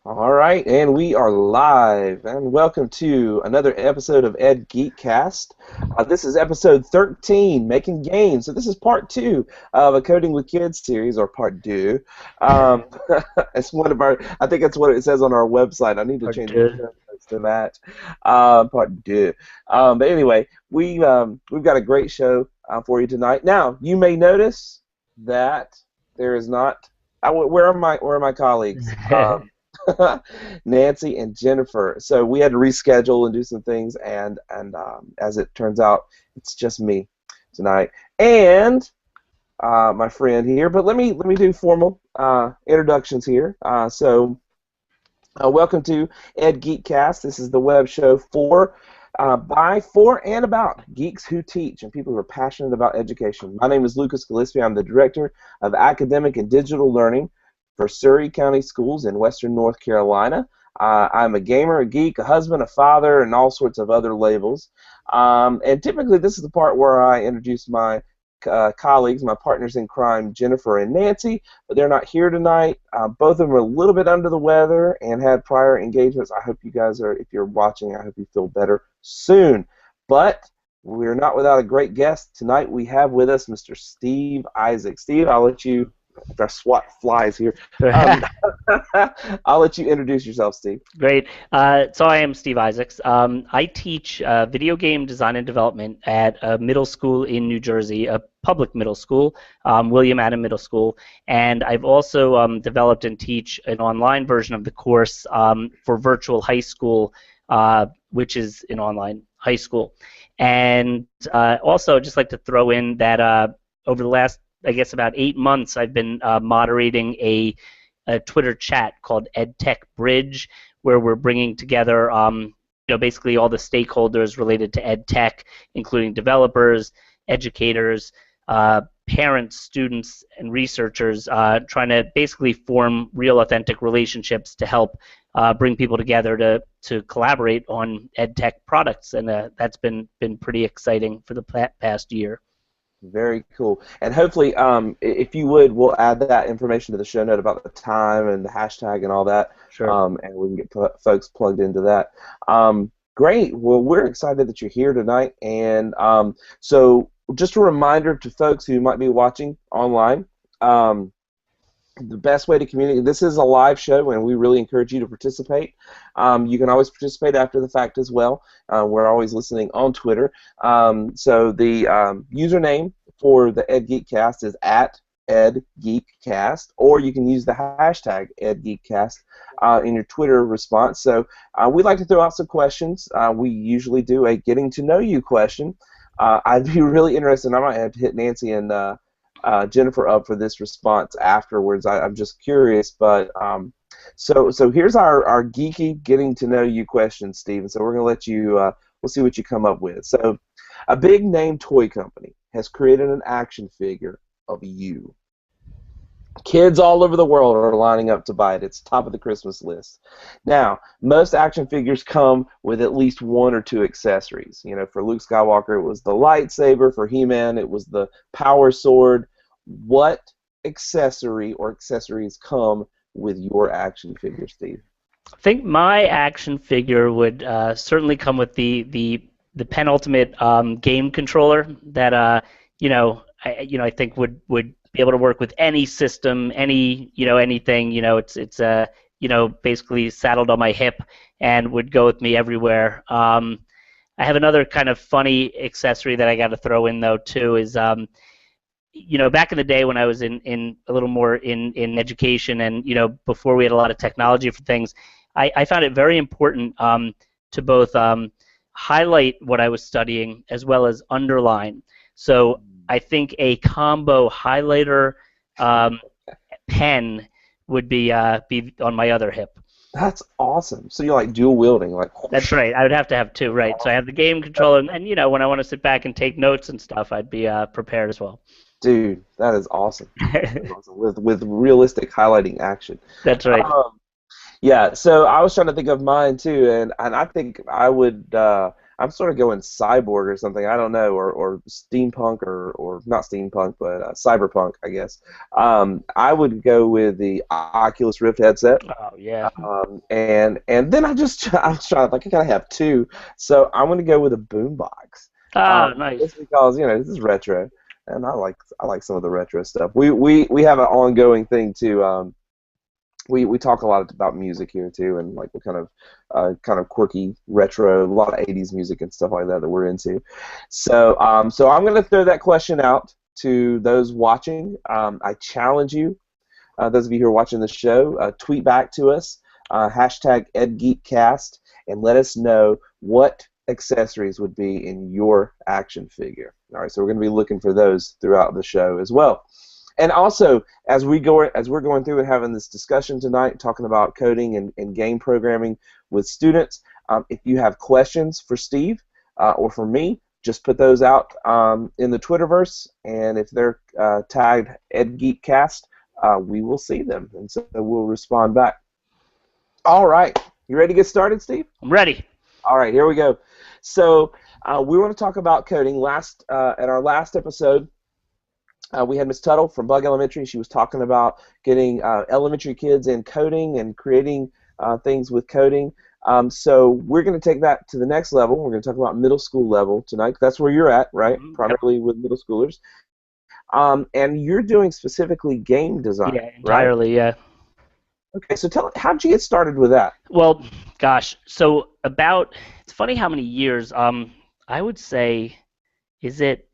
All right, and we are live, and welcome to another episode of EdGeekCast. This is episode 13, Making Games. So this is part two of a Coding with Kids series, or part two. Um, it's one of our, I think that's what it says on our website. I need to change the Pardon. show notes to that. Part two. But anyway, we've got a great show for you tonight. Now, you may notice that there is not. Where are my colleagues? Nancy and Jennifer. So we had to reschedule and do some things, and as it turns out, it's just me tonight and my friend here. But let me do formal introductions here. Welcome to EdGeekCast. This is the web show for, by, for, and about geeks who teach and people who are passionate about education. My name is Lucas Gillespie. I'm the Director of Academic and Digital Learning for Surrey County Schools in Western North Carolina. I'm a gamer, a geek, a husband, a father, and all sorts of other labels. And typically this is the part where I introduce my colleagues, my partners in crime, Jennifer and Nancy, but they're not here tonight. Both of them are a little bit under the weather and had prior engagements. I hope you guys are, if you're watching, I hope you feel better soon. But we're not without a great guest. Tonight we have with us Mr. Steve Isaac. Steve, I'll let you, after I swat flies here, um, I'll let you introduce yourself, Steve. Great. So I am Steve Isaacs. I teach video game design and development at a middle school in New Jersey, a public middle school, William Adam Middle School, and I've also developed and teach an online version of the course for virtual high school, which is an online high school. And also, I'd just like to throw in that over the last, I guess, about 8 months, I've been moderating a Twitter chat called EdTech Bridge, where we're bringing together, basically all the stakeholders related to EdTech, including developers, educators, parents, students, and researchers, trying to basically form real, authentic relationships to help bring people together to collaborate on EdTech products, and that's been pretty exciting for the past year. Very cool. And hopefully, if you would, we'll add that information to the show note about the time and the hashtag and all that, Sure. and we can get folks plugged into that. Great. Well, we're excited that you're here tonight. And so just a reminder to folks who might be watching online, the best way to communicate, this is a live show, and we really encourage you to participate. You can always participate after the fact as well. We're always listening on Twitter. So the username for the EdGeekCast is at EdGeekCast, or you can use the hashtag EdGeekCast in your Twitter response. So we'd like to throw out some questions. We usually do a getting to know you question. I'd be really interested, I might have to hit Nancy and Jennifer up for this response afterwards. I'm just curious, but so here's our geeky getting to know you question, Steven. So we're gonna let you we'll see what you come up with. So a big name toy company has created an action figure of you. Kids all over the world are lining up to buy it. It's top of the Christmas list. Now, most action figures come with at least one or two accessories. You know, for Luke Skywalker, it was the lightsaber. For He-Man, it was the power sword. What accessory or accessories come with your action figure, Steve? I think my action figure would certainly come with the penultimate game controller that I think would be able to work with any system, anything. It's basically saddled on my hip and would go with me everywhere. I have another kind of funny accessory that I got to throw in though too is back in the day when I was in a little more in education and before we had a lot of technology for things, I found it very important to both highlight what I was studying as well as underline. So I think a combo highlighter pen would be on my other hip. That's awesome. So you're like dual wielding, like. That's right. I would have to have two, right? So I have the game controller, and when I want to sit back and take notes and stuff, I'd be prepared as well. Dude, that is awesome. That is awesome. With realistic highlighting action. That's right. Yeah, so I was trying to think of mine too, and I think I would I'm sort of going cyborg or something. I don't know, or steampunk or not steampunk, but cyberpunk, I guess. I would go with the Oculus Rift headset. Oh yeah. And then I was trying like I gotta have two, so I'm gonna go with a boombox. Ah, nice. Just because this is retro, and I like some of the retro stuff. We have an ongoing thing too. We talk a lot about music here too, and like what kind of quirky retro, a lot of '80s music and stuff like that we're into. So I'm gonna throw that question out to those watching. I challenge you, those of you who are watching the show, tweet back to us, hashtag EdGeekCast, and let us know what accessories would be in your action figure. All right, so we're going to be looking for those throughout the show as well. And also, as we're going through and having this discussion tonight, talking about coding and game programming with students, if you have questions for Steve or for me, just put those out in the Twitterverse, and if they're tagged EdGeekCast, we will see them, and so we'll respond back. All right, you ready to get started, Steve? I'm ready. All right, here we go. So we want to talk about coding. At our last episode, we had Miss Tuttle from Bug Elementary. She was talking about getting elementary kids in coding and creating things with coding. So we're going to take that to the next level. We're going to talk about middle school level tonight. That's where you're at, right? Mhm. Primarily with middle schoolers. And you're doing specifically game design, Yeah, right? entirely. Yeah. Okay, so how'd you get started with that? Well, gosh. So it's funny how many years. I would say, is it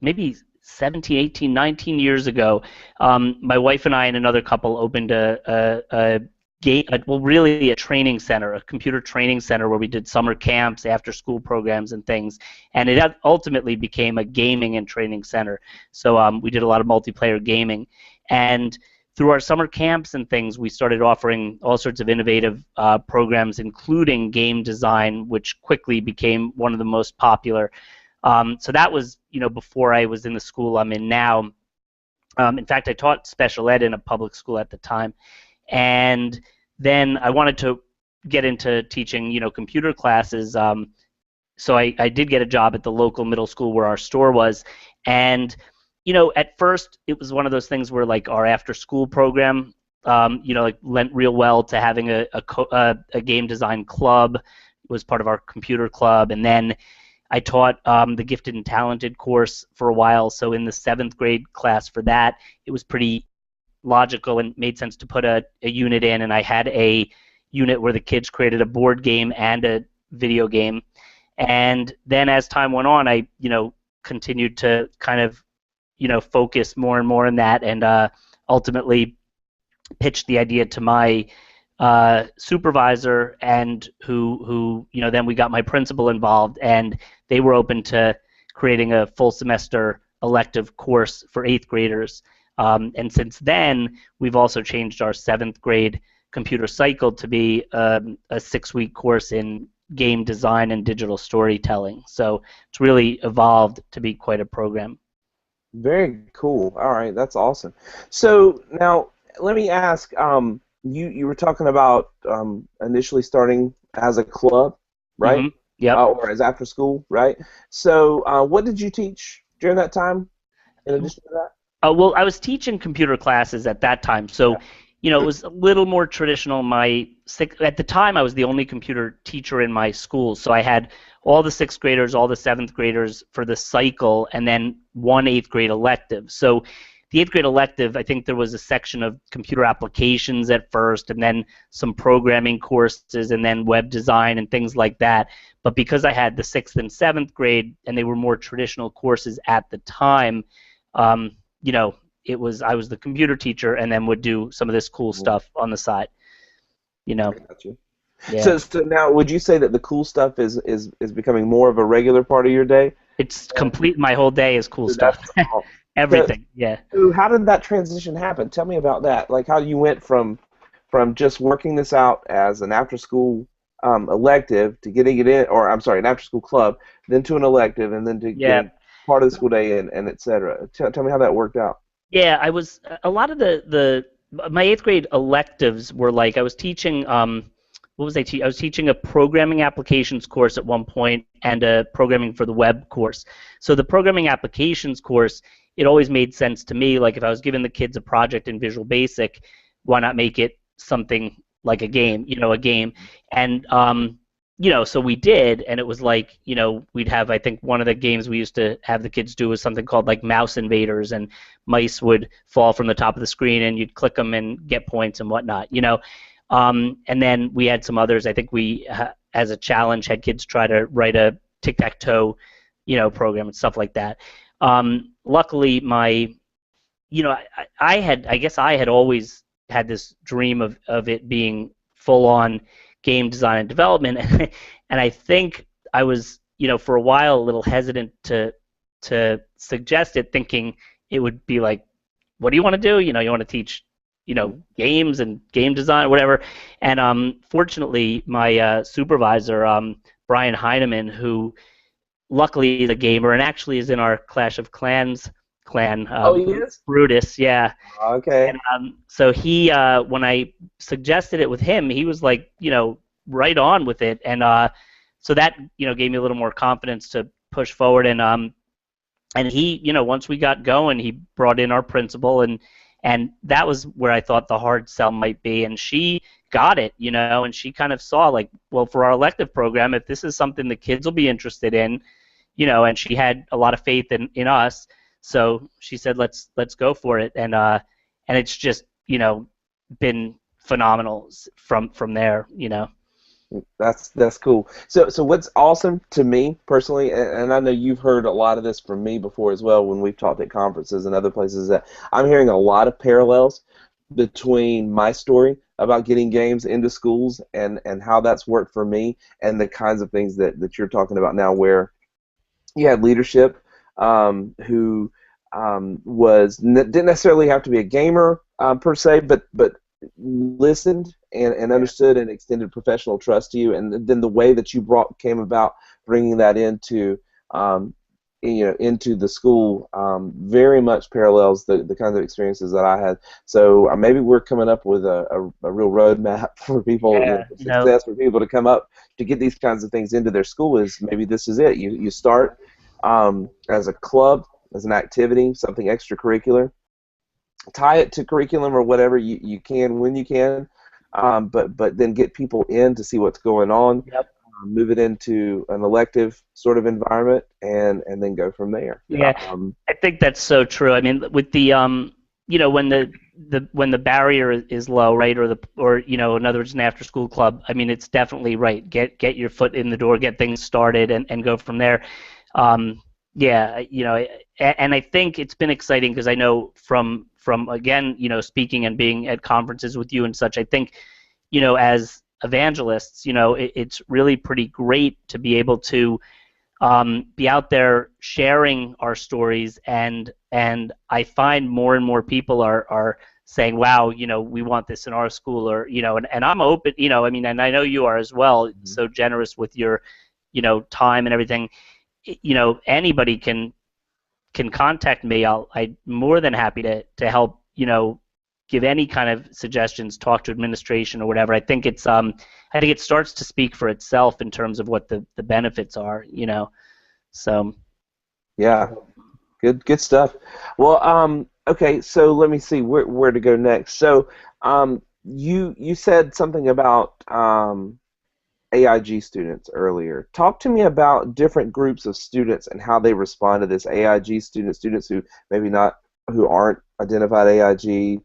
maybe 17, 18, 19 years ago? My wife and I and another couple opened a game, well, really a training center, a computer training center where we did summer camps, after school programs, and things. And it ultimately became a gaming and training center. So we did a lot of multiplayer gaming. And through our summer camps and things, we started offering all sorts of innovative programs, including game design, which quickly became one of the most popular. So that was, before I was in the school I'm in now. In fact, I taught special ed in a public school at the time. And then I wanted to get into teaching, computer classes. So I did get a job at the local middle school where our store was. And, at first it was one of those things where like our after school program, like lent real well to having a game design club. It was part of our computer club. And then I taught the gifted and talented course for a while. So in the 7th grade class for that, it was pretty logical and made sense to put a unit in, and I had a unit where the kids created a board game and a video game. And then as time went on, I continued to kind of focus more and more on that, and ultimately pitched the idea to my supervisor, and who then we got my principal involved, and they were open to creating a full semester elective course for 8th graders. And since then, we've also changed our 7th grade computer cycle to be a 6-week course in game design and digital storytelling. So it's really evolved to be quite a program. Very cool. All right, that's awesome. So now let me ask. You were talking about initially starting as a club, right? Mm-hmm. Yep. Or as after school, right? So what did you teach during that time? In addition to that. Well, I was teaching computer classes at that time, so it was a little more traditional. At the time, I was the only computer teacher in my school, so I had all the 6th graders, all the 7th graders for the cycle, and then one 8th grade elective. So the 8th grade elective, I think there was a section of computer applications at first, and then some programming courses, and then web design and things like that. But because I had the 6th and 7th grade, and they were more traditional courses at the time, I was the computer teacher, and then would do some of this cool stuff on the side. I got you. Yeah. So now, would you say that the cool stuff is becoming more of a regular part of your day? It's complete. My whole day is cool stuff. Everything. Yeah. So how did that transition happen? Tell me about that. Like how you went from just working this out as an after-school elective to getting it in, or I'm sorry, an after-school club, then to an elective, and then to getting part of the school day and et cetera. Tell me how that worked out. Yeah, I was a lot of my 8th grade electives were like I was teaching what was I teaching? I was teaching a programming applications course at one point and a programming for the web course. So the programming applications course, it always made sense to me. Like if I was giving the kids a project in Visual Basic, why not make it something like a game, a game. And so we did, and it was like, we'd have, I think one of the games we used to have the kids do was something called like Mouse Invaders, and mice would fall from the top of the screen, and you'd click them and get points and whatnot. And then we had some others. I think we, as a challenge, had kids try to write a tic-tac-toe, program and stuff like that. Luckily, I guess I had always had this dream of it being full-on game design and development, and I think I was, for a while a little hesitant to suggest it, thinking it would be like, what do you want to do? You want to teach, games and game design, whatever. And fortunately, my supervisor, Brian Heineman, who luckily is a gamer and actually is in our Clash of Clans clan. Oh, he is? Brutus, yeah. Okay. And so he, when I suggested it with him, he was like, right on with it, and so that gave me a little more confidence to push forward. And he, once we got going, he brought in our principal, and that was where I thought the hard sell might be, and she got it, and she kind of saw like, well, for our elective program, if this is something the kids will be interested in, and she had a lot of faith in us. So she said, let's go for it, and it's just been phenomenal from there. That's cool. So what's awesome to me personally, and I know you've heard a lot of this from me before as well when we've talked at conferences and other places, that I'm hearing a lot of parallels between my story about getting games into schools and how that's worked for me, and the kinds of things that you're talking about now, where you had leadership who didn't necessarily have to be a gamer per se, but listened and understood and extended professional trust to you, and then the way that you came about bringing that into into the school very much parallels the kinds of experiences that I had. So maybe we're coming up with a real roadmap for people, success for people to come up to get these kinds of things into their school. Is maybe this is it. You start as a club, as an activity, something extracurricular. Tie it to curriculum or whatever you can when you can, but then get people in to see what's going on. Yep. Move it into an elective sort of environment, and then go from there. Yeah, I think that's so true. I mean, with the when the barrier is low, right, or in other words, an after school club. I mean, it's definitely right. Get your foot in the door, get things started, and go from there. Yeah, and I think it's been exciting because I know from again, speaking and being at conferences with you and such, I think, as evangelists, it's really pretty great to be able to be out there sharing our stories, and I find more and more people are saying, wow, we want this in our school, or and I'm open, I mean, and I know you are as well, so generous with your time and everything. Anybody can contact me. I'm more than happy to help, give any kind of suggestions, talk to administration or whatever. I think it starts to speak for itself in terms of what the benefits are, so. Yeah, good stuff. Well, okay, so let me see where to go next. So you said something about AIG students earlier. Talk to me about different groups of students and how they respond to this. AIG students who who aren't identified AIG,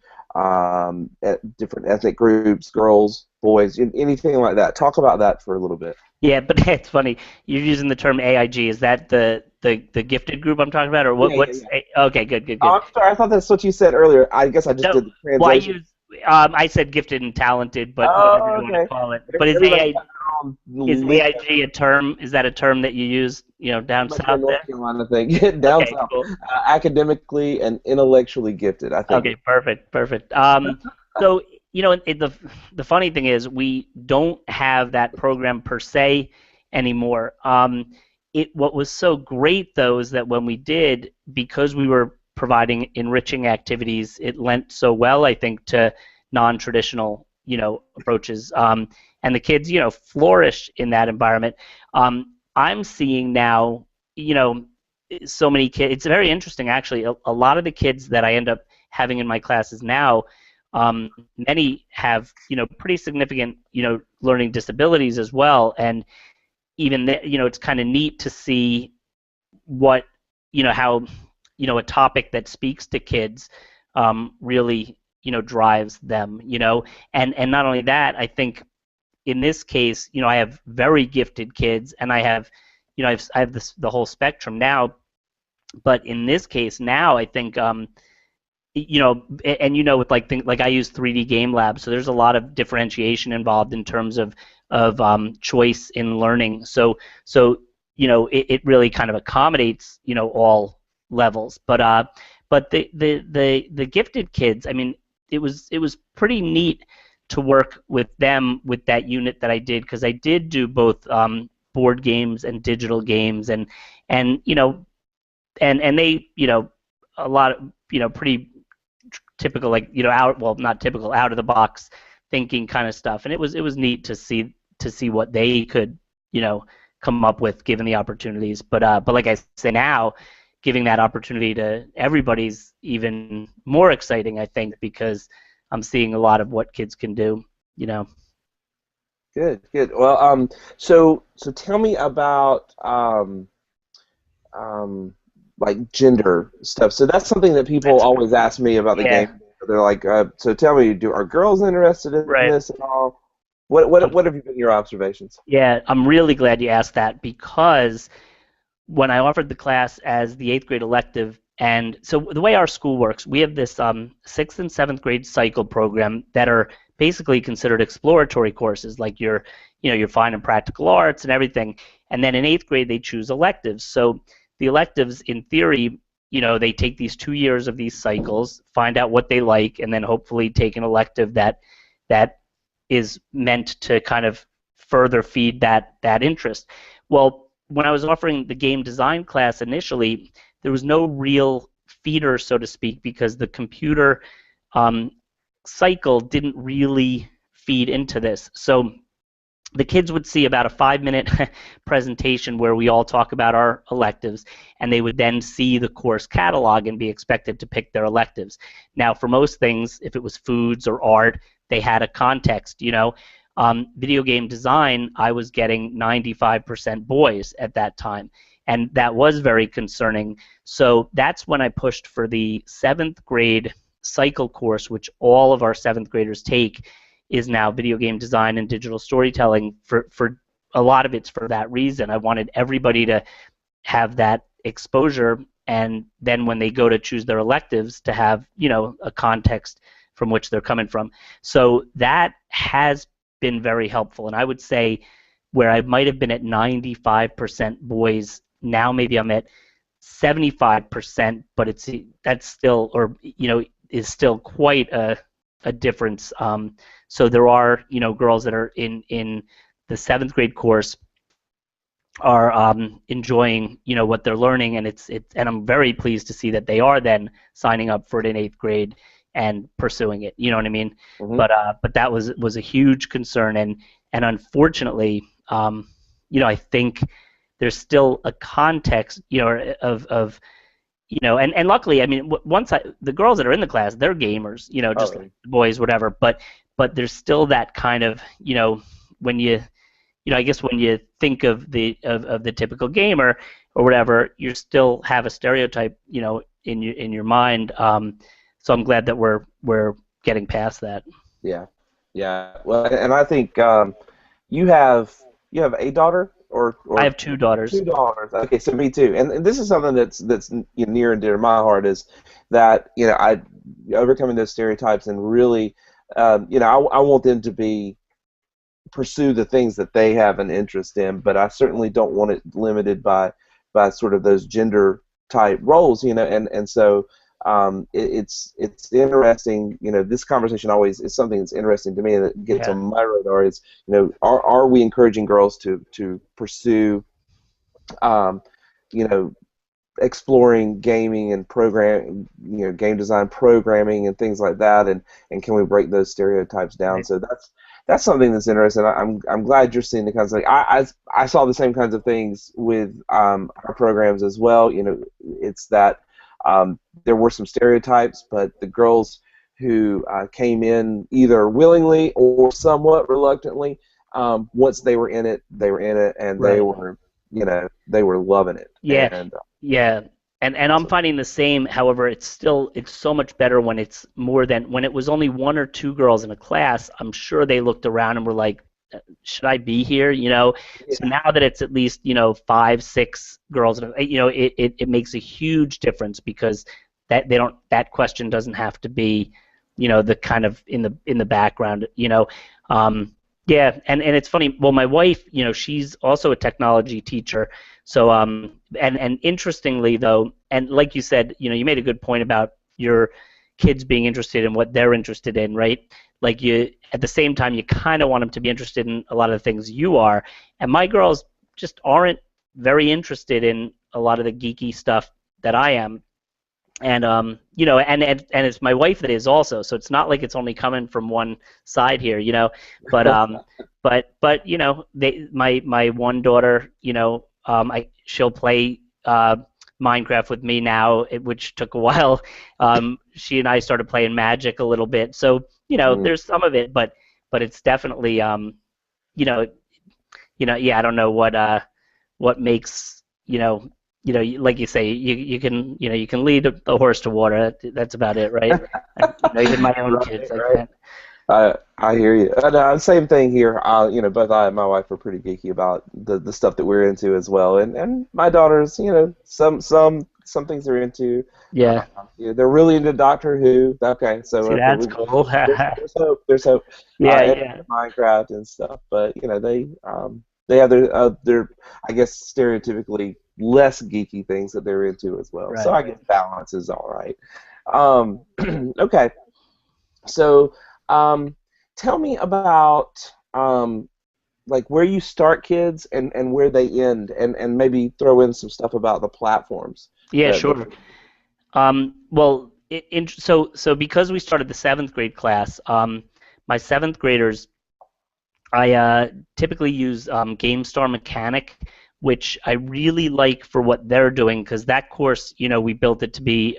different ethnic groups, girls, boys, anything like that. Talk about that for a little bit. Yeah, but it's funny. You're using the term AIG. Is that the gifted group I'm talking about, or what? Yeah. Okay, good. Oh, I'm sorry. I thought that's what you said earlier. I guess I just did the translation. Well, I said gifted and talented, but whatever you want to call it. But is AIG a term? Is that a term that you use, down south? North Carolina thing. Down south. Cool. Academically and intellectually gifted, I think. Okay, perfect. So, the funny thing is we don't have that program per se anymore. What was so great, though, is that when we did, because we were providing enriching activities, it lent so well, I think, to non-traditional, approaches, and the kids flourish in that environment. I'm seeing now so many kids. It's very interesting actually. A lot of the kids that I end up having in my classes now, many have pretty significant learning disabilities as well, and even it's kind of neat to see what how a topic that speaks to kids really drives them, and not only that, I think in this case I have very gifted kids, and I have the whole spectrum now, but in this case now I think and with like I use 3D Game Lab, so there's a lot of differentiation involved in terms of choice in learning. So it really kind of accommodates all levels. But the gifted kids, I mean, it was pretty neat to work with them with that unit that I did, because I did do both board games and digital games, and they a lot of pretty typical, like not typical, out of the box thinking kind of stuff, and it was neat to see what they could come up with given the opportunities. But like I say now, giving that opportunity to everybody's even more exciting, I think, because I'm seeing a lot of what kids can do. Good, good. Well, so tell me about like gender stuff. So that's something that people always ask me about the game. They're like, so tell me, are girls interested in this at all? What have been your observations? Yeah, I'm really glad you asked that, because when I offered the class as the 8th grade elective, and so the way our school works, we have this 6th and 7th grade cycle program that are basically considered exploratory courses, like your fine and practical arts and everything, and then in 8th grade they choose electives. So the electives, in theory, they take these 2 years of these cycles, find out what they like, and then hopefully take an elective that is meant to kind of further feed that interest. Well, when I was offering the game design class initially, there was no real feeder, so to speak, because the computer cycle didn't really feed into this. So the kids would see about a 5-minute presentation where we all talk about our electives, and they would then see the course catalog and be expected to pick their electives. Now, for most things, if it was foods or art, they had a context. Video game design, I was getting 95% boys at that time, and that was very concerning. So that's when I pushed for the 7th grade cycle course, which all of our 7th graders take, is now video game design and digital storytelling. For a lot of it's for that reason. I wanted everybody to have that exposure, and then when they go to choose their electives, to have a context from which they're coming from. So that has been very helpful, and I would say where I might have been at 95% boys, now maybe I'm at 75%, but that's still, or is still quite a difference. So there are girls that are in the 7th grade course are enjoying what they're learning, and and I'm very pleased to see that they are then signing up for it in 8th grade and pursuing it. You know what I mean? Mm-hmm. But that was a huge concern, and unfortunately, I think there's still a context, of and luckily, I mean, the girls that are in the class, they're gamers, just like the boys, whatever. But there's still that kind of, when you, I guess when you think of the typical gamer or whatever, you still have a stereotype, in your mind. So I'm glad that we're getting past that. Yeah, yeah. Well, and I think you have a daughter. Or I have 2 daughters. 2 daughters. Okay, so me too. And this is something that's near and dear to my heart, is that I overcoming those stereotypes, and really I want them to pursue the things that they have an interest in, but I certainly don't want it limited by sort of those gender type roles, and so it's interesting. This conversation always is something that's interesting to me, and that gets on my radar. Is are we encouraging girls to pursue exploring gaming and game design programming and things like that, and can we break those stereotypes down? Right. So that's something that's interesting. I'm glad you're seeing the kinds of I saw the same kinds of things with our programs as well. It's that there were some stereotypes, but the girls who came in either willingly or somewhat reluctantly, once they were in it, and they Right. were they were loving it. Yeah, And yeah, and I'm so, finding the same. However, it's so much better when it's more than when it was only one or two girls in a class. I'm sure they looked around and were like, should I be here? So yeah, now that it's at least five, six girls, it makes a huge difference because that question doesn't have to be the kind of in the background. Yeah, and it's funny. Well, my wife, she's also a technology teacher. So and interestingly though, and like you said, you made a good point about your kids being interested in what they're interested in, right? Like you, at the same time, you kind of want them to be interested in a lot of the things you are. And my girls just aren't very interested in a lot of the geeky stuff that I am. And and it's my wife that is also, so it's not like it's only coming from one side here, but my one daughter, she'll play Minecraft with me now, which took a while. She and I started playing Magic a little bit, so mm, there's some of it, but it's definitely you know yeah, I don't know what makes like you say, you can you can lead the horse to water. That's about it, right? And, even my own right, kids, I right. can't. I hear you. Same thing here. Both I and my wife are pretty geeky about the stuff that we're into as well, and my daughters, some things they're into. Yeah. They're really into Doctor Who. Okay, so See, okay, that's cool. there's hope. There's hope. Yeah, And yeah. Minecraft and stuff, but they have their I guess stereotypically less geeky things that they're into as well. So Right. I guess balance is all right. Um, okay. So, tell me about like where you start kids and where they end, and maybe throw in some stuff about the platforms Yeah, that sure. Well, so because we started the seventh grade class, my seventh graders, I typically use GameStar Mechanic, which I really like for what they're doing because that course, we built it to be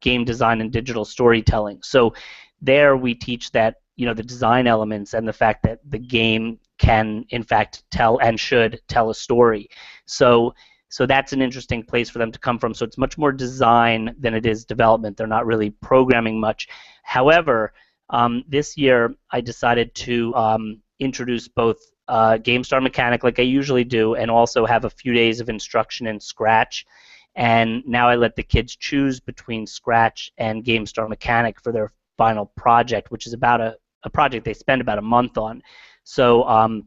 game design and digital storytelling. So there we teach that, the design elements and the fact that the game can, in fact, tell and should tell a story. So so that's an interesting place for them to come from. So it's much more design than it is development. They're not really programming much. However, this year I decided to introduce both GameStar Mechanic like I usually do, and also have a few days of instruction in Scratch. And now I let the kids choose between Scratch and GameStar Mechanic for their final project, which is about a project they spend about a month on. So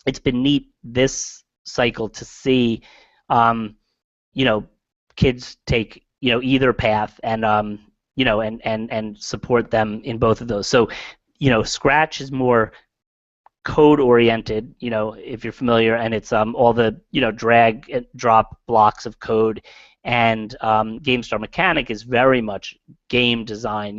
it's been neat this cycle to see, um, you know, kids take either path, and and support them in both of those. So Scratch is more code oriented, if you're familiar, and it's all the drag and drop blocks of code. And GameStar Mechanic is very much game design,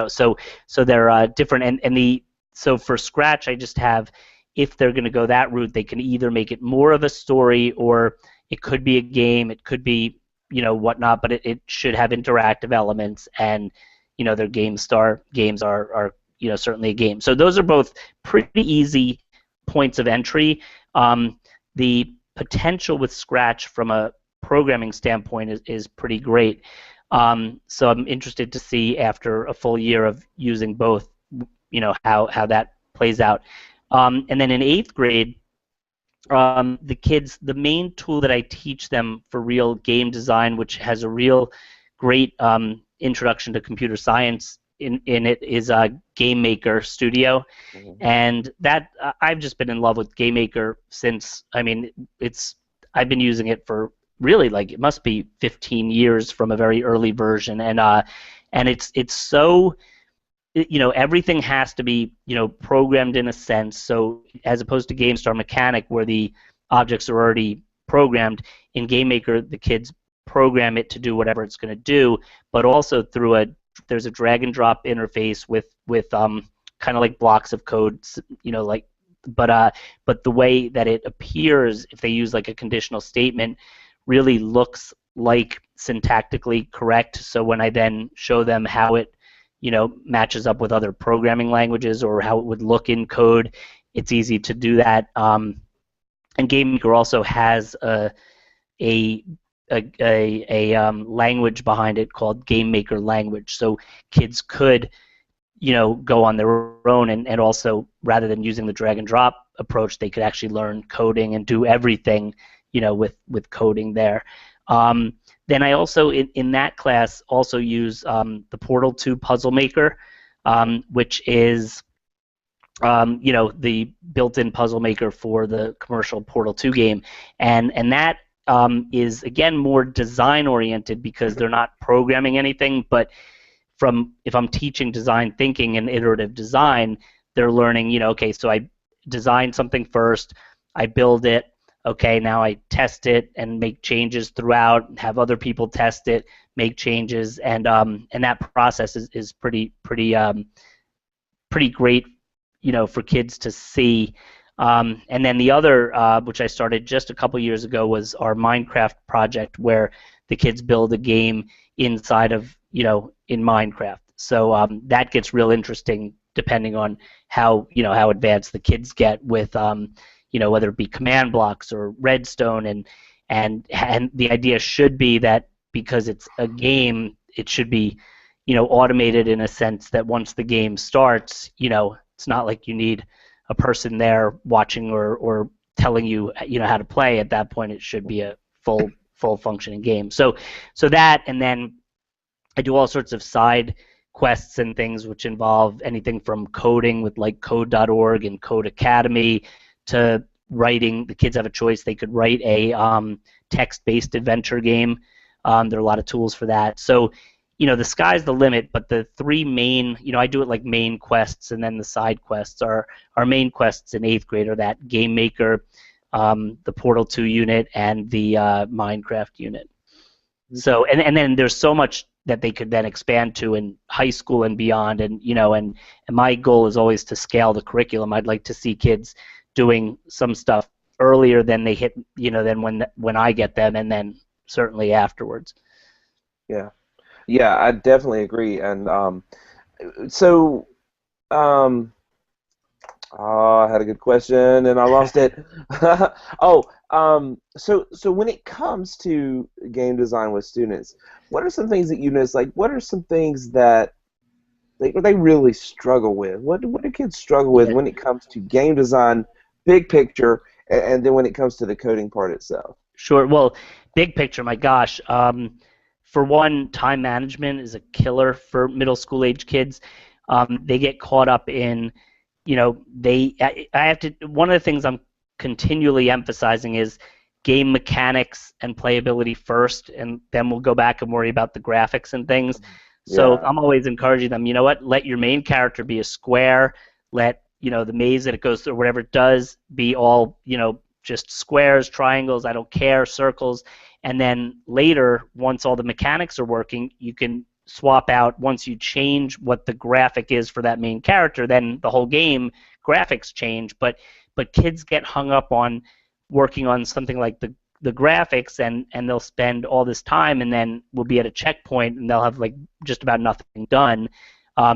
so they're different. And the so for Scratch, I just have, if they're going to go that route, they can either make it more of a story, or it could be a game, it could be whatnot, but it should have interactive elements. And their GameStar games are certainly a game. So those are both pretty easy points of entry. The potential with Scratch from a programming standpoint is pretty great. So I'm interested to see, after a full year of using both, how that plays out. And then in eighth grade, the kids, the main tool that I teach them for real game design, which has a real great introduction to computer science in it, is Game Maker Studio. Mhm. And that I've just been in love with Game Maker since, I've been using it for really, like, it must be 15 years from a very early version. And it's so, everything has to be programmed in a sense. So as opposed to GameStar Mechanic, where the objects are already programmed. In GameMaker, the kids program it to do whatever it's going to do, but also there's a drag and drop interface with kind of like blocks of code, like but the way that it appears if they use like a conditional statement really looks like syntactically correct. So when I then show them how it matches up with other programming languages or how it would look in code, it's easy to do that. And GameMaker also has a language behind it called GameMaker language. So kids could go on their own and also rather than using the drag and drop approach, they could actually learn coding and do everything with coding there. Then I also in that class also use the Portal 2 Puzzle Maker, which is the built-in puzzle maker for the commercial Portal 2 game, and that is again more design oriented because they're not programming anything, but if I'm teaching design thinking and iterative design, they're learning, okay, so I design something first, I build it, okay, now I test it and make changes throughout, have other people test it, make changes, and that process is pretty great, for kids to see. And then the other, which I started just a couple years ago, was our Minecraft project, where the kids build a game inside of, in Minecraft. So that gets real interesting depending on how advanced the kids get with, whether it be command blocks or redstone, and the idea should be that because it's a game, it should be, automated in a sense that once the game starts, it's not like you need a person there watching or telling you, how to play. At that point, it should be a full functioning game. So that, and then I do all sorts of side quests and things which involve anything from coding with like code.org and Code Academy to writing. The kids have a choice. They could write a text-based adventure game. There are a lot of tools for that. So, the sky's the limit, but the three main, I do it like main quests, and then the side quests are our main quests in 8th grade are that Game Maker, the Portal 2 unit, and the Minecraft unit. So, and then there's so much that they could then expand to in high school and beyond, and and my goal is always to scale the curriculum. I'd like to see kids doing some stuff earlier than they hit, than when I get them, and then certainly afterwards. Yeah. Yeah, I definitely agree. And so, I had a good question and I lost it. So when it comes to game design with students, what are some things that you notice? Like, what are some things that they really struggle with? What do kids struggle with when it comes to game design, big picture, and then when it comes to the coding part itself? Sure. Well, big picture, my gosh. For one, time management is a killer for middle school age kids. They get caught up in, I have to. One of the things I'm continually emphasizing is game mechanics and playability first, and then we'll go back and worry about the graphics and things. So I'm always encouraging them. Let your main character be a square. Let the maze that it goes through, whatever it does, be all just squares, triangles. I don't care, circles. And then later, once all the mechanics are working, you can swap out. Once you change what the graphic is for that main character, then the whole game graphics change. But kids get hung up on working on something like the graphics, and they'll spend all this time, and then we'll be at a checkpoint, and they'll have like just about nothing done,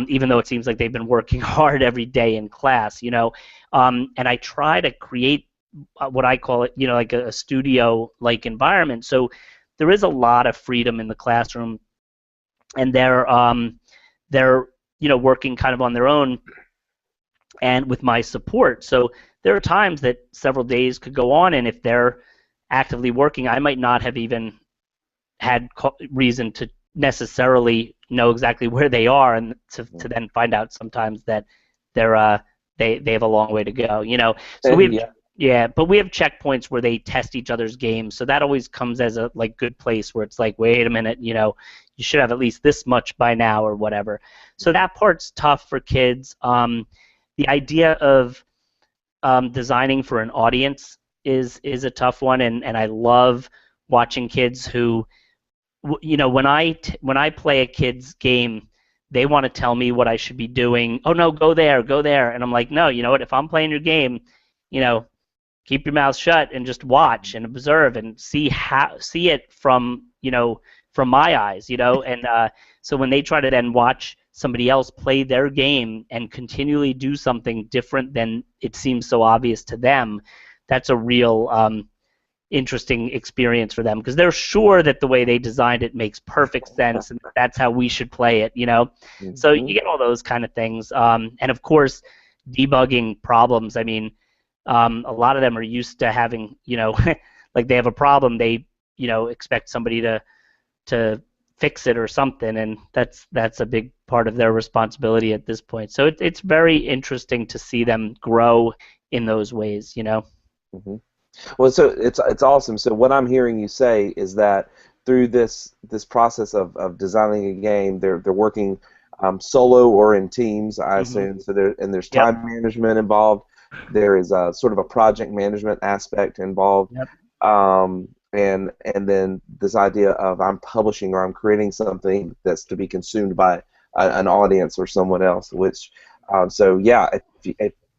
even though it seems like they've been working hard every day in class. And I try to create what I call it, like a studio-like environment. So there is a lot of freedom in the classroom, and they're working kind of on their own and with my support. So there are times that several days could go on, and if they're actively working, I might not have even had reason to necessarily know exactly where they are, and to then find out sometimes that they have a long way to go. So but we have checkpoints where they test each other's games, so that always comes as a good place where it's like, wait a minute, you should have at least this much by now or whatever. So that part's tough for kids. The idea of designing for an audience is a tough one, and I love watching kids who, when I play a kid's game, they want to tell me what I should be doing. Oh no, go there, and I'm like, no, you know what? If I'm playing your game, you know, keep your mouth shut and just watch and observe and see it from from my eyes, and so when they try to then watch somebody else play their game and continually do something different than it seems so obvious to them, that's a real interesting experience for them because they're sure that the way they designed it makes perfect sense and that's how we should play it. So Hmm. you get all those kind of things, and of course debugging problems. I mean, a lot of them are used to having, like they have a problem, they expect somebody to fix it or something, and that's a big part of their responsibility at this point. So it's very interesting to see them grow in those ways. Hmm. Well, so it's awesome. So what I'm hearing you say is that through this process of designing a game, they're working solo or in teams, I Hmm. assume. So there's Yep. time management involved. There is a sort of a project management aspect involved, Yep. and then this idea of I'm publishing or I'm creating something that's to be consumed by an audience or someone else. Which so yeah,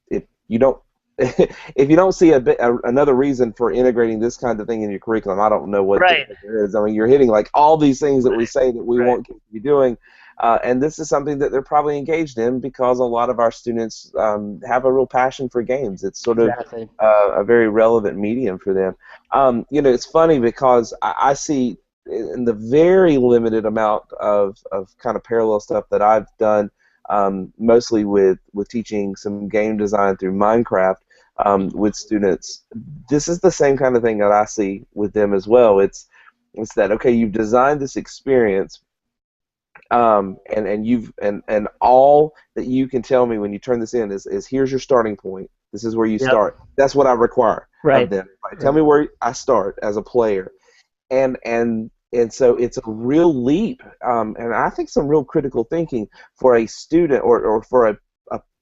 if you don't if you don't see another reason for integrating this kind of thing in your curriculum, I don't know what Right. there is. I mean, you're hitting like all these things that we say that we Right. want kids to be doing, and this is something that they're probably engaged in because a lot of our students have a real passion for games. It's sort of Exactly. a very relevant medium for them. It's funny because I see in the very limited amount of kind of parallel stuff that I've done, mostly with teaching some game design through Minecraft with students. This is the same kind of thing that I see with them as well. It's that okay, you've designed this experience, and all that you can tell me when you turn this in is here's your starting point. This is where you Yep. start. That's what I require of Right. them. Right? Tell Right. me where I start as a player, and so it's a real leap, and I think some real critical thinking for a student or for a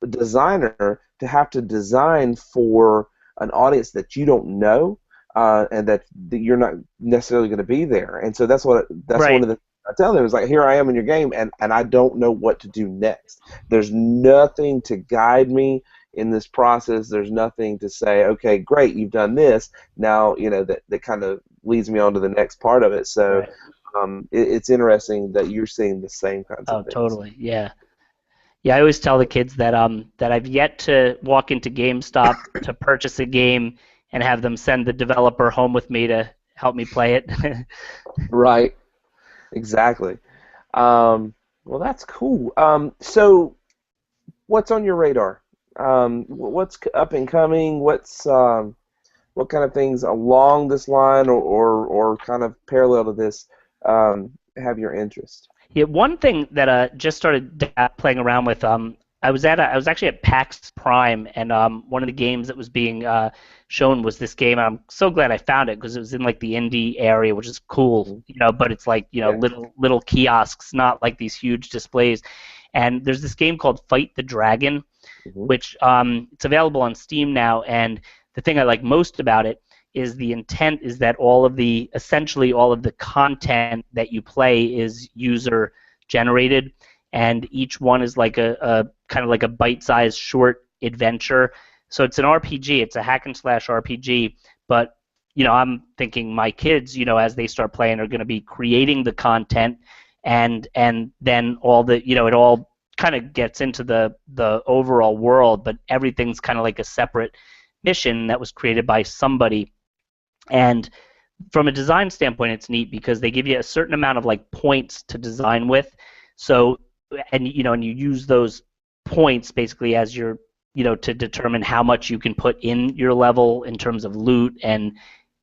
designer to have to design for an audience that you don't know, and that you're not necessarily going to be there. And so that's one Right. of the I tell them is like, here I am in your game, and I don't know what to do next. There's nothing to guide me in this process. There's nothing to say, okay, great, you've done this. Now, that kind of leads me on to the next part of it. So Right. it's interesting that you're seeing the same kinds of Oh, things. totally. Yeah. Yeah, I always tell the kids that I've yet to walk into GameStop to purchase a game and have them send the developer home with me to help me play it. Right, exactly. Um, well, that's cool. So what's on your radar? What's up and coming? What kind of things along this line or kind of parallel to this have your interest? Yeah, one thing that just started playing around with. I was actually at PAX Prime, and one of the games that was being shown was this game. And I'm so glad I found it because it was in like the indie area, which is cool, Mhm. But it's like Yeah. little kiosks, not like these huge displays. And there's this game called Fight the Dragon, Hmm. which it's available on Steam now. And the thing I like most about it is the intent is that essentially all of the content that you play is user generated, and each one is like a kind of like a bite-sized short adventure. So it's an RPG. It's a hack and slash RPG, but I'm thinking my kids, as they start playing, are going to be creating the content, and then all the it all kind of gets into the overall world, but everything's kind of like a separate mission that was created by somebody. And from a design standpoint, it's neat because they give you a certain amount of like points to design with. So, and you use those points basically as your, to determine how much you can put in your level in terms of loot and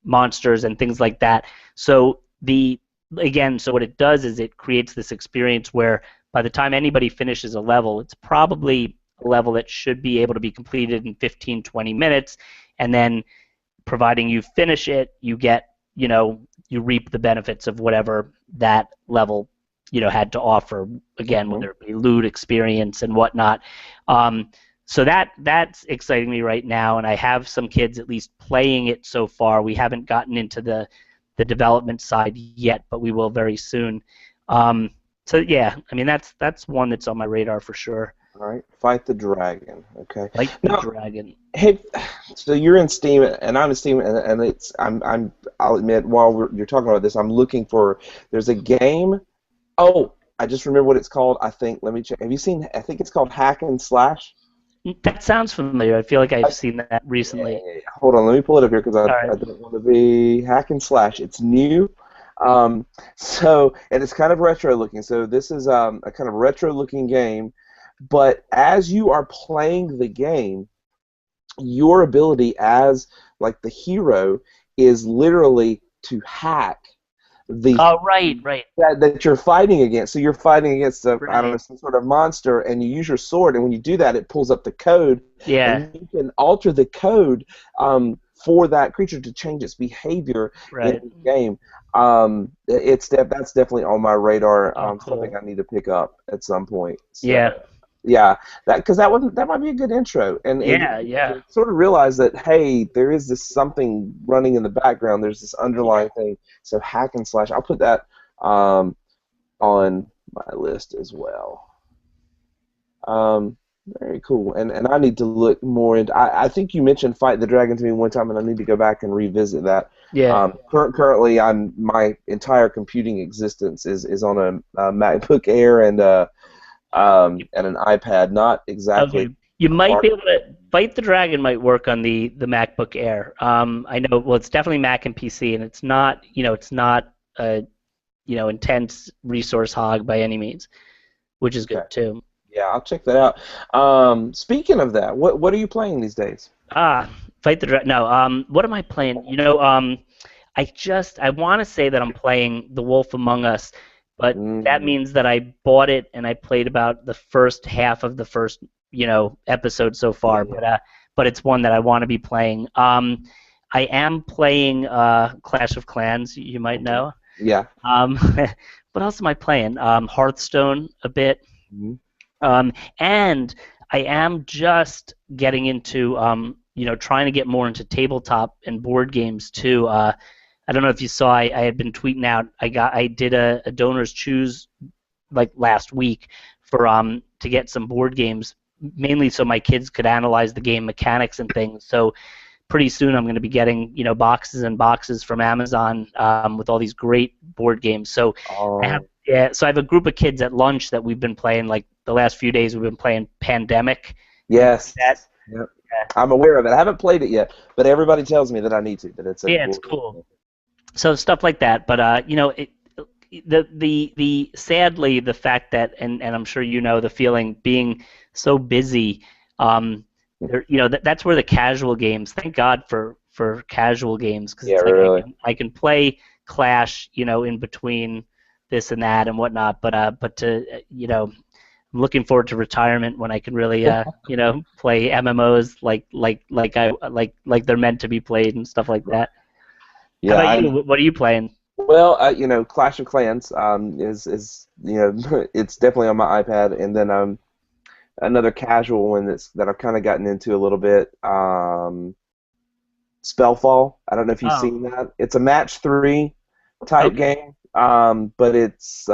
monsters and things like that. So so what it does is it creates this experience where by the time anybody finishes a level, it's probably a level that should be able to be completed in 15, 20 minutes, and then providing you finish it, you reap the benefits of whatever that level, had to offer. Again, Hmm. whether it be loot, experience, and whatnot. Um, So that's exciting me right now, and I have some kids at least playing it so far. We haven't gotten into the development side yet, but we will very soon. So yeah, I mean that's one that's on my radar for sure. All right, Fight the Dragon. Okay. Like the Now, dragon. hey, so you're in Steam, and I'm in Steam, and it's I'll admit while you're talking about this, I'm looking for. There's a game. Oh, I just remember what it's called. I think. Let me check. Have you seen? I think it's called Hack and Slash. That sounds familiar. I feel like I've I, seen that yeah, recently. yeah, yeah. Hold on, let me pull it up here because All I right. don't want to be Hack and Slash. It's new. And it's kind of retro looking. So this is a kind of retro looking game, but as you are playing the game, your ability as like the hero is literally to hack the Oh, right, right, that you're fighting against. So you're fighting against I don't know, right. some sort of monster, and you use your sword, and when you do that, it pulls up the code, Yeah, and you can alter the code for that creature to change its behavior in right. the game. That's definitely on my radar. Oh, Something cool. I need to pick up at some point. Yeah, So yeah, that might be a good intro, and it yeah, yeah, sort of realize that hey, there is this something running in the background. There's this yeah. underlying thing. So hack and slash. I'll put that on my list as well. Um, Very cool. And I need to look more into. I think you mentioned Fight the Dragon to me one time, and I need to go back and revisit that. Yeah. Currently, my entire computing existence is on a MacBook Air and an iPad. Not Okay. exactly. You might Art. be able to Fight the Dragon might work on the MacBook Air. I know. Well, it's definitely Mac and PC, and it's not a intense resource hog by any means, which is Okay. good too. Yeah, I'll check that out. Speaking of that, what are you playing these days? Ah, Fight the Dragon. No. What am I playing? I want to say that I'm playing The Wolf Among Us, but that Mm, means that I bought it and I played about the first half of the first episode so yeah, far. yeah, But it's one that I want to be playing. I am playing Clash of Clans. You might mhm, know. yeah. Um, what else am I playing? Hearthstone a bit. Mhm. And I am just getting into, trying to get more into tabletop and board games too. I don't know if you saw, I had been tweeting out. I did a donors choose like last week for to get some board games, mainly so my kids could analyze the game mechanics and things. So pretty soon I'm going to be getting boxes and boxes from Amazon with all these great board games. So I have Oh, yeah, so I have a group of kids at lunch that we've been playing like the last few days. We've been playing Pandemic. Have you yes. played that? Yep. I'm aware of it. I haven't played it yet, but everybody tells me that I need to. That it's a Yeah, it's great. cool. So stuff like that. But the sadly the fact that and I'm sure the feeling being so busy. That's where the casual games. Thank God for casual games because Yeah, it's like really. I can play Clash, in between this and that and whatnot. But I'm looking forward to retirement when I can really play MMOs like they're meant to be played and stuff like that. How Yeah, about you? I What are you playing? well, Clash of Clans is it's definitely on my iPad, and then another casual one that I've kind of gotten into a little bit. Spellfall. I don't know if you've Oh, seen that. It's a match three type okay. game, but it's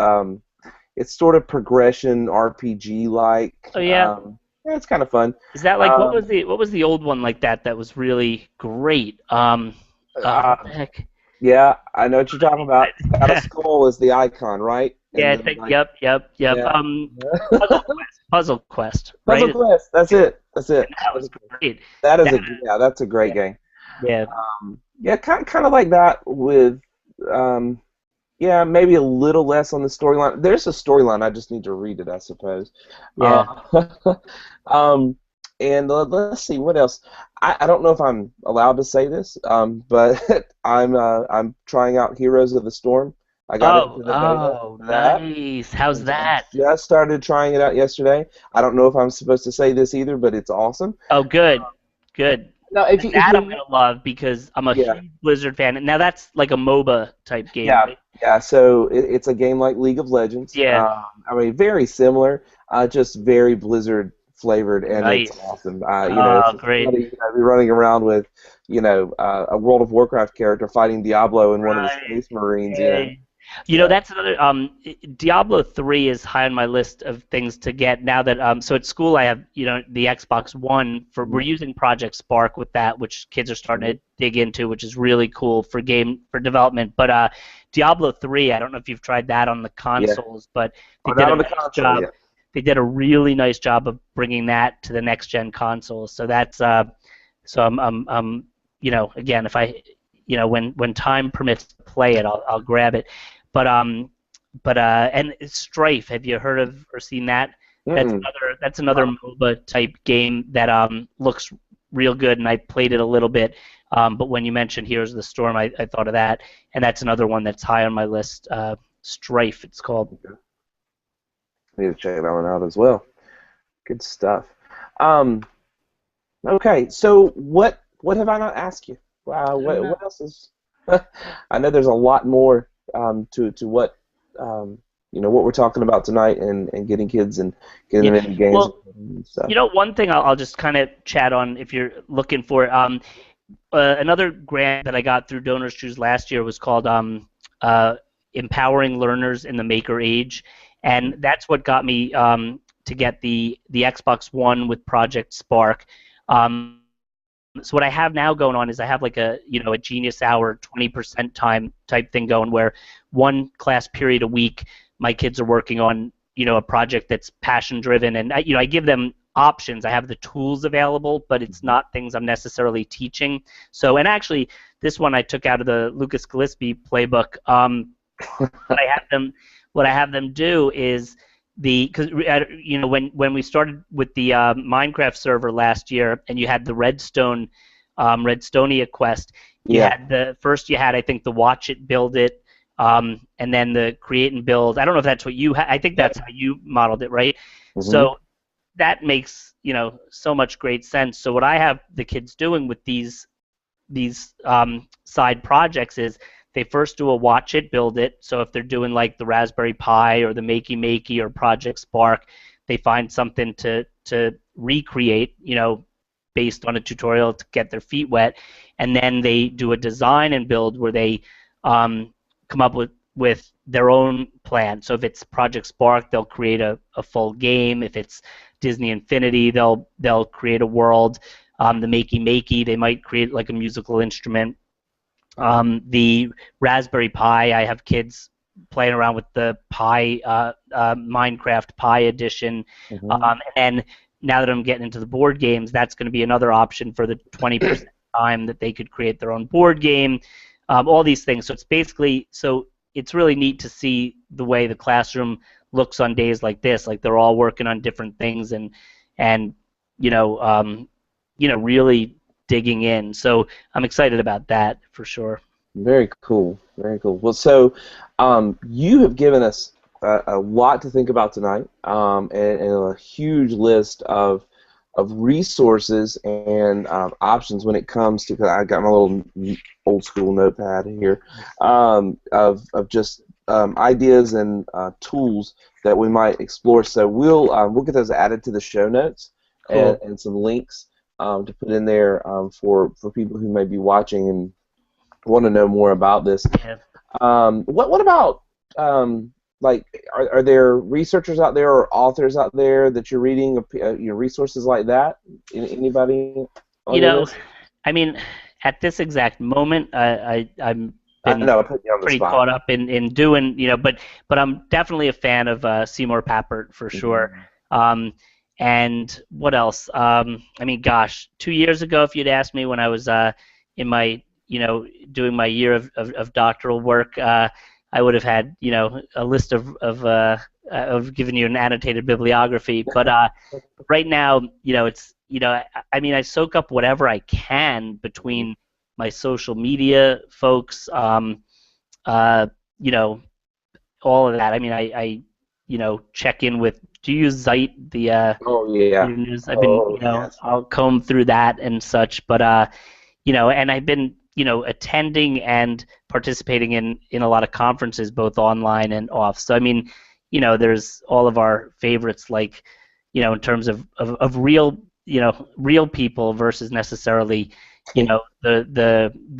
sort of progression RPG like. Oh yeah. Yeah, it's kind of fun. Is that like Um, what was the old one like that was really great? uh, What the heck? yeah, I know what you're talking about. It's got a skull as the icon, right? Yeah, And I then think like yep. yeah. Puzzle Quest, Puzzle right? Quest. That's it. That's And it. that was Puzzle Quest. great. That is That that's a great yeah, game. yeah. Yeah, kind of like that with um, yeah, maybe a little less on the storyline. There's a storyline. I just need to read it, I suppose. Uh, Yeah. um, and let's see what else. I don't know if I'm allowed to say this, but I'm trying out Heroes of the Storm. I got into the beta Oh, for that. nice. How's I that? just started trying it out yesterday. I don't know if I'm supposed to say this either, but it's awesome. Oh, good, good. Now, if That I'm you're gonna love because I'm a yeah. huge Blizzard fan. Now that's like a MOBA type game, Yeah, right? yeah. So it's a game like League of Legends. Yeah. I mean, very similar, just very Blizzard flavored, and it's Nice. awesome. It's Oh, just great. funny, be running around with, a World of Warcraft character fighting Diablo in one of the Right. Space Marines. Yeah. So That's another Diablo 3 is high on my list of things to get now that so at school I have, the Xbox One for we're mhm, using Project Spark with that, which kids are starting mhm. to dig into, which is really cool for development. But Diablo 3, I don't know if you've tried that on the Yeah, consoles, but they or did not a on the nice console job. yet. They did a really nice job of bringing that to the next gen consoles. So that's so again, if I, when time permits to play it, I'll grab it. But and Strife, have you heard of or seen that? Mm-mm. That's another MOBA type game that looks real good, and I played it a little bit. But when you mentioned Heroes of the Storm, I thought of that, and that's another one that's high on my list. Strife, it's called. I need to check that one out as well. Good stuff. Um, okay, so what have I not asked you? I don't What know. else is? I know there's a lot more to what what we're talking about tonight, and getting kids and getting Yeah. them into games Well, and stuff. one thing I'll just kind of chat on if you're looking for it. Another grant that I got through Donors Choose last year was called uh, Empowering Learners in the Maker Age, and that's what got me to get the Xbox One with Project Spark. So what I have now going on is I have like a Genius Hour 20% time type thing going where one class period a week my kids are working on a project that's passion driven, and I give them options. I have the tools available, but it's not things I'm necessarily teaching. So, and actually this one I took out of the Lucas Gillespie playbook. What I have them what I have them do is because when we started with the Minecraft server last year, and you had the Redstonia quest, Yeah. you had I think the watch it, build it, and then the create and build. I don't know if that's what I think that's Yep. how you modeled it, right? Hmm. So that makes so much great sense. So what I have the kids doing with these side projects is they first do a watch it, build it. So if they're doing like the Raspberry Pi or the Makey Makey or Project Spark, they find something to recreate, based on a tutorial to get their feet wet, and then they do a design and build where they come up with their own plan. So if it's Project Spark, they'll create a full game. If it's Disney Infinity, they'll create a world. The Makey Makey, they might create like a musical instrument. The Raspberry Pi, I have kids playing around with the Minecraft Pi edition. Hmm. And now that I'm getting into the board games, that's going to be another option for the 20% time that they could create their own board game. All these things. So it's really neat to see the way the classroom looks on days like this. Like they're all working on different things and you know um, really digging in. So I'm excited about that for sure. Very cool. Very cool. Well, so you have given us a lot to think about tonight, and a huge list of resources and options when it comes to. 'Cause I got my little old school notepad here, of just ideas and tools that we might explore. So we'll get those added to the show notes, Cool. and some links to put in there for people who may be watching and want to know more about this. Yeah. What about like are there researchers out there or authors out there that you're reading, resources like that? Anybody on You your know, list? I mean, at this exact moment, I'm I been know I put you on the pretty spot. caught up in doing, but I'm definitely a fan of Seymour Papert for sure. Mhm. Um, and what else? I mean, gosh, 2 years ago, if you'd asked me when I was in my, doing my year of doctoral work, I would have had, a list of giving you an annotated bibliography. But right now, I mean, I soak up whatever I can between my social media folks, uh, you know, all of that. I mean, I check in with. Do you use Zeit, Oh the yeah. news? I've been, Oh yes. I'll comb through that and such, but and I've been, attending and participating in a lot of conferences, both online and off. So I mean, there's all of our favorites like, in terms of real, real people versus necessarily, the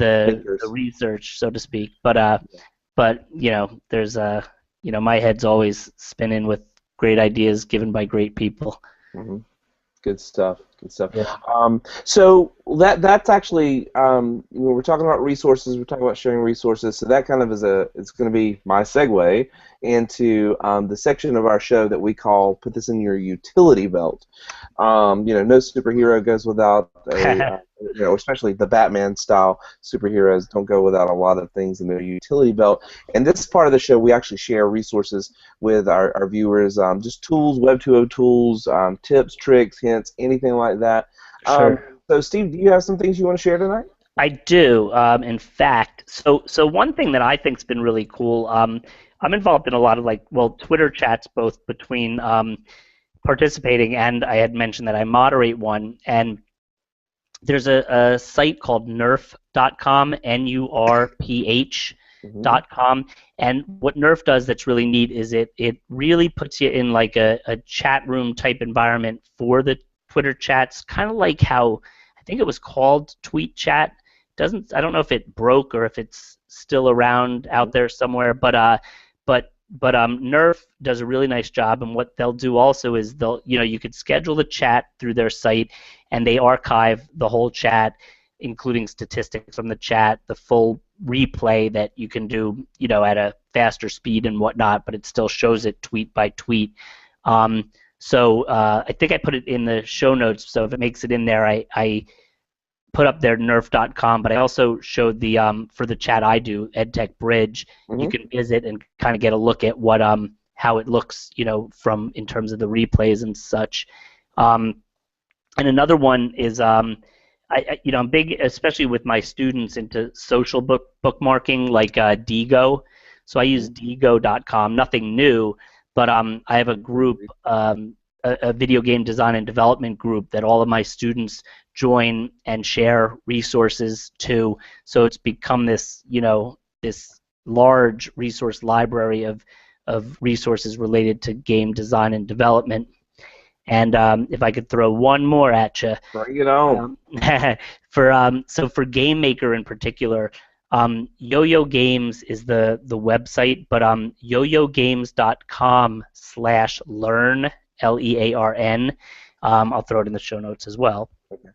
Thinkers. research, so to speak. But there's my head's always spinning with great ideas given by great people. Mhm. Good stuff. Good stuff. Yeah. So that's actually we're talking about resources. We're talking about sharing resources. So that kind of it's going to be my segue into the section of our show that we call "Put This in Your Utility Belt." No superhero goes without especially the Batman style superheroes don't go without a lot of things in their utility belt. And this part of the show, we actually share resources with our viewers, just tools, Web 2.0 tools, tips, tricks, hints, anything like that. Sure. So, Steve, do you have some things you want to share tonight? I do. In fact, so one thing that I think's been really cool. I'm involved in a lot of Twitter chats, both between participating, and I had mentioned that I moderate one. And there's a site called nerf.com, NURPH.com, and what Nerf does that's really neat is it really puts you in like a chat room type environment for the Twitter chats, kind of like how I think it was called Tweet Chat. I don't know if it broke or if it's still around out there somewhere, but Nerf does a really nice job, and what they'll do also is you could schedule the chat through their site, and they archive the whole chat, including statistics from the chat, the full replay that you can do, at a faster speed and whatnot, but it still shows it tweet by tweet. So I think I put it in the show notes, so if it makes it in there, I put up there nerf.com, but I also showed the for the chat I do, EdTech Bridge. You can visit and kind of get a look at what how it looks, from in terms of the replays and such. And another one is I'm big, especially with my students, into social bookmarking, like Digo. So I use Digo.com, nothing new, but I have a group, a video game design and development group that all of my students join and share resources to. So it's become this, this large resource library of resources related to game design and development. And if I could throw one more at you, bring it on. For Game Maker in particular, Yo-Yo Games is the website, but yoyogames.com/learn, LEARN. I'll throw it in the show notes as well. Okay.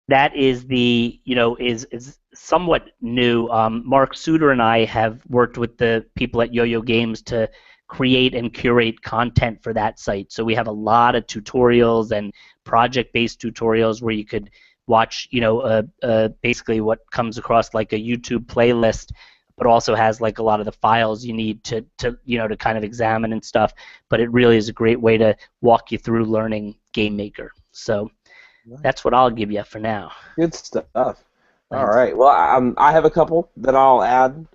That is is somewhat new. Mark Suter and I have worked with the people at Yo-Yo Games to create and curate content for that site. So we have a lot of tutorials and project-based tutorials where you could watch, basically what comes across like a YouTube playlist, but also has like a lot of the files you need to kind of examine and stuff. But it really is a great way to walk you through learning Game Maker. So that's what I'll give you for now. Good stuff. All Thanks. right. Well, I have a couple that I'll add.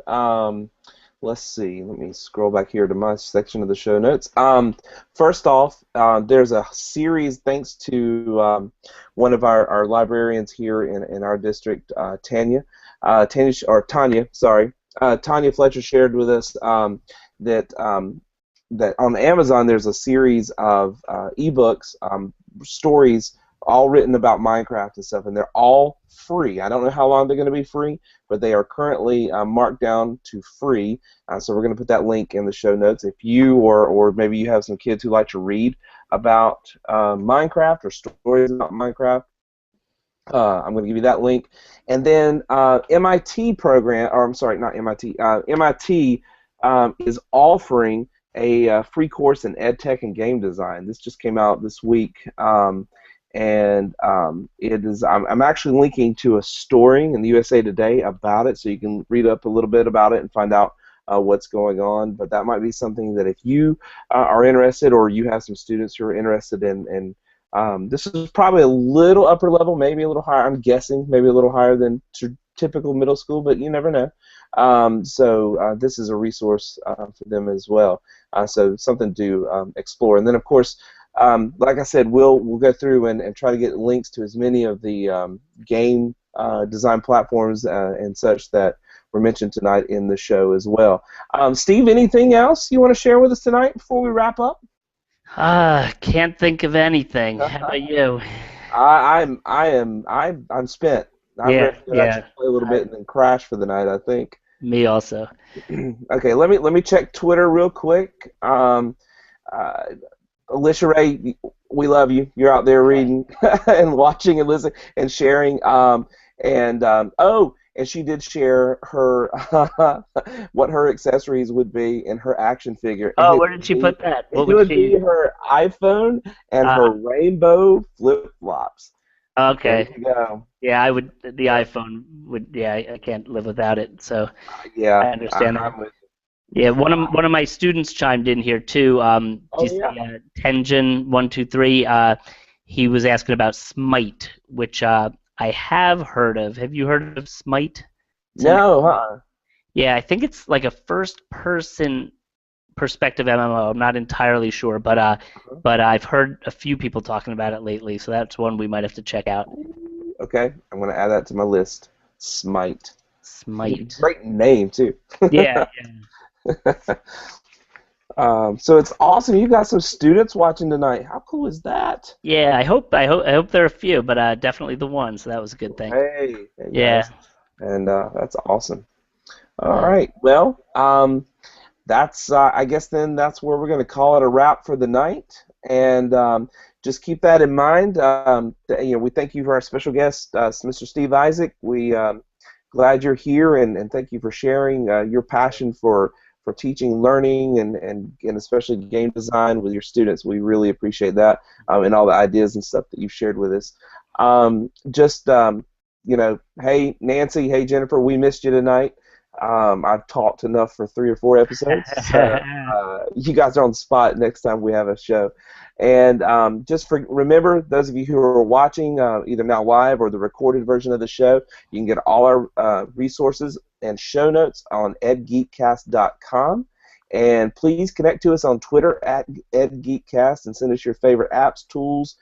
Let's see. Let me scroll back here to my section of the show notes. First off, there's a series thanks to one of our librarians here in our district, Tanya. Tanya Fletcher shared with us that on Amazon there's a series of ebooks, stories, all written about Minecraft and stuff, and they're all free. I don't know how long they're going to be free, but they are currently marked down to free. So we're going to put that link in the show notes. If you or maybe you have some kids who like to read about Minecraft or stories about Minecraft, I'm going to give you that link. And then MIT program, or I'm sorry, not MIT. MIT is offering a free course in EdTech and game design. This just came out this week. And it is. I'm actually linking to a story in the USA Today about it, so you can read up a little bit about it and find out what's going on. But that might be something that if you are interested, or you have some students who are interested in, this is probably a little upper level, maybe a little higher. I'm guessing maybe a little higher than typical middle school, but you never know. So this is a resource for them as well. So something to explore. And then of course, like I said, we'll go through and try to get links to as many of the game design platforms and such that were mentioned tonight in the show as well. Steve, anything else you want to share with us tonight before we wrap up? Can't think of anything. How about you? I'm spent. I'm Yeah, ready to yeah. actually play a little I, bit and then crash for the night, I think. me also. Okay, let me check Twitter real quick. Uh, Alicia Ray, we love you. You're out there reading and watching and listening and sharing. And she did share her what her accessories would be in her action figure, and Oh, where did she put that? What it would would be she? her iPhone and Uh, her rainbow flip flops. There okay. you go. Yeah, I would. The Yeah, iPhone would. Yeah, I can't live without it. So yeah, I understand that. I'm with you. Yeah, one of my students chimed in here too. Do you Oh yeah. see Tenjin123? He was asking about Smite, which I have heard of. Have you heard of Smite? It's an No, huh? Yeah, I think it's like a first-person perspective MMO. I'm not entirely sure, but I've heard a few people talking about it lately, so that's one we might have to check out. Okay, I'm gonna add that to my list. Smite. Smite. Great name too. Yeah, So it's awesome. You got some students watching tonight. How cool is that? yeah. I hope there are a few, but definitely the one. So that was a good thing. Hey Yeah. guys, and that's awesome. All Uh, right. Well, that's I guess then that's where we're going to call it a wrap for the night. And just keep that in mind. We thank you for our special guest, Mr. Steve Isaac. We glad you're here, and thank you for sharing your passion for teaching, learning, and especially game design with your students. We really appreciate that, and all the ideas and stuff that you've shared with us. Just hey Nancy, hey Jennifer, we missed you tonight. I've talked enough for 3 or 4 episodes, so you guys are on the spot next time we have a show. And remember, those of you who are watching either now live or the recorded version of the show, you can get all our resources and show notes on edgeekcast.com. And please connect to us on Twitter at edgeekcast and send us your favorite apps, tools,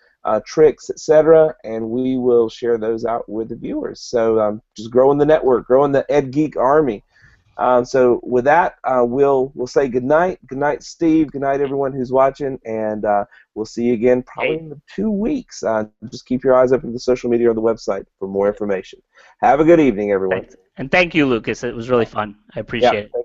tricks, etc., and we will share those out with the viewers. So just growing the network, growing the EdGeek army. So with that, we'll say good night. Good night, Steve. Good night, everyone who's watching, and we'll see you again probably hey, in 2 weeks. Just keep your eyes open to the social media or the website for more information. Have a good evening, everyone. thanks. And thank you, Lucas. It was really fun. I Yeah. appreciate it.